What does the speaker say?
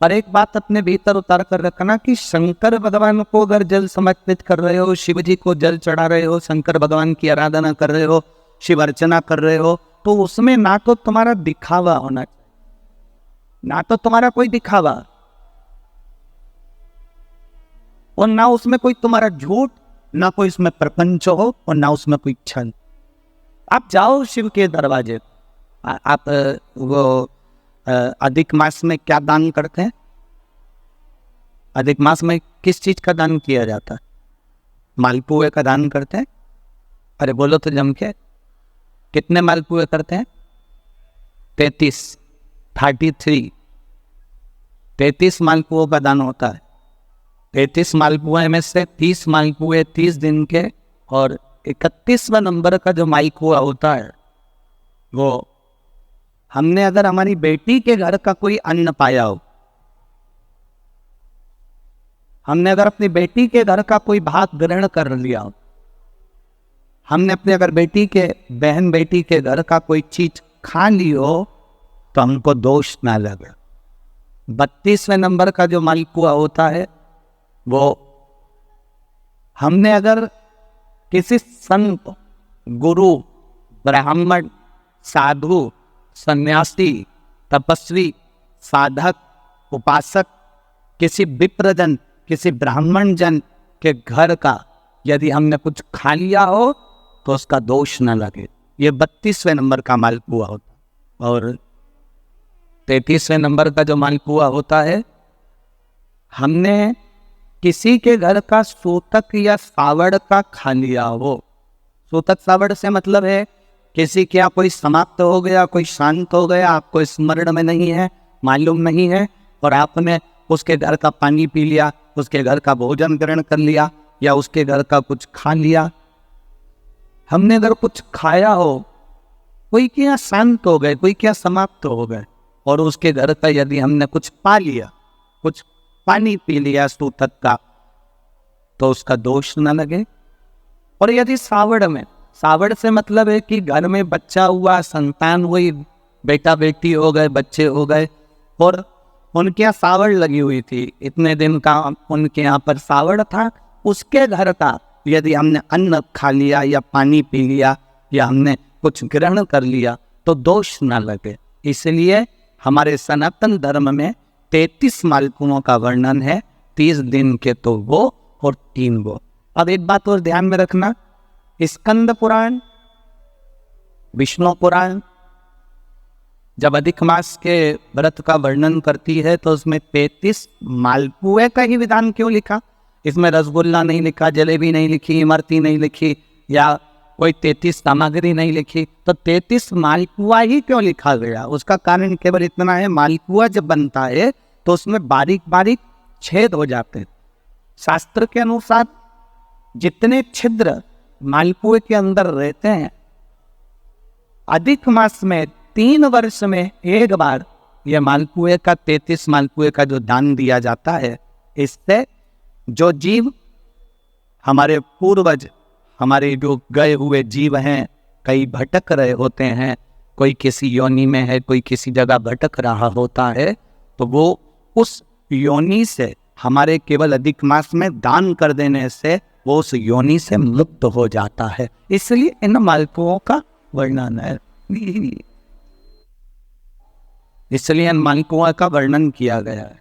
पर एक बात अपने भीतर उतार कर रखना कि शंकर भगवान को अगर जल समर्पित कर रहे हो, शिव जी को जल चढ़ा रहे हो, शंकर भगवान की आराधना कर रहे हो, शिव अर्चना कर रहे हो, तो उसमें ना तो तुम्हारा दिखावा होना चाहिए, ना तो तुम्हारा कोई दिखावा, और ना उसमें कोई तुम्हारा झूठ, ना कोई उसमें प्रपंच हो, और ना उसमें कोई छल। आप जाओ शिव के दरवाजे, आप वो अधिक मास में क्या दान करते हैं? अधिक मास में किस चीज का दान किया जाता है? मालपुए का दान करते हैं। अरे बोलो तो जम के, कितने मालपुए करते हैं? 33 मालपुओं का दान होता है। 33 मालपुए में से 30 मालपुए 30 दिन के, और 31वां नंबर का जो मालपुआ होता है वो हमने अगर हमारी बेटी के घर का कोई अन्न पाया हो, हमने अगर अपनी बेटी के घर का कोई भात ग्रहण कर लिया हो, हमने अपने अगर बेटी के बहन बेटी के घर का कोई चीज खा ली हो, तो हमको दोष ना लगे। 32वें नंबर का जो मालपुआ होता है वो हमने अगर किसी संत, गुरु, ब्राह्मण, साधु, सन्यासी, तपस्वी, साधक, उपासक, किसी विप्रजन, किसी ब्राह्मण जन के घर का यदि हमने कुछ खा लिया हो तो उसका दोष न लगे। ये 32वें नंबर का मालपुआ होता। और 33वें नंबर का जो मालपुआ होता है, हमने किसी के घर का सूतक या सावड़ का खा लिया हो। सूतक सावड़ से मतलब है किसी के यहाँ कोई समाप्त हो गया, कोई शांत हो गया, आपको स्मरण में नहीं है, मालूम नहीं है, और आपने उसके घर का पानी पी लिया, उसके घर का भोजन ग्रहण कर लिया, या उसके घर का कुछ खा लिया। हमने अगर कुछ खाया हो, कोई क्या शांत हो गए, कोई क्या समाप्त हो गए, और उसके घर का यदि हमने कुछ पा लिया, कुछ पानी पी लिया सूतक का, तो उसका दोष न लगे। और यदि सावड़ में, सावड़ से मतलब है कि घर में बच्चा हुआ, संतान हुई, बेटा बेटी हो गए, बच्चे हो गए, और उनके यहाँ सावड़ लगी हुई थी, इतने दिन का उनके यहाँ पर सावड़ था, उसके घर का यदि हमने अन्न खा लिया या पानी पी लिया या हमने कुछ ग्रहण कर लिया, तो दोष न लगे। इसलिए हमारे सनातन धर्म में 33 मालपुओं का वर्णन है, 30 दिन के तो वो और 3 वो। अब एक बात और ध्यान में रखना, स्कंद पुराण, विष्णु पुराण जब अधिक मास के व्रत का वर्णन करती है तो उसमें 33 मालपुए का ही विधान क्यों लिखा? इसमें रसगुल्ला नहीं लिखा, जलेबी नहीं लिखी, इमरती नहीं लिखी, या कोई 33 सामग्री नहीं लिखी, तो 33 मालपुआ ही क्यों लिखा गया? उसका कारण केवल इतना है, मालपुआ जब बनता है तो उसमें बारीक बारीक छेद हो जाते हैं। शास्त्र के अनुसार जितने छिद्र मालपुए के अंदर रहते हैं, अधिक मास में 3 वर्ष में एक बार यह मालपुए का 33 मालपुए का जो दान दिया जाता है, इससे जो जीव हमारे पूर्वज, हमारे जो गए हुए जीव हैं, कई भटक रहे होते हैं, कोई किसी योनि में है, कोई किसी जगह भटक रहा होता है, तो वो उस योनि से हमारे केवल अधिक मास में दान कर देने से वो उस योनि से मुक्त हो जाता है। इसलिए इन मालपुओं का वर्णन है, इसलिए इन मालपुओं का वर्णन किया गया है।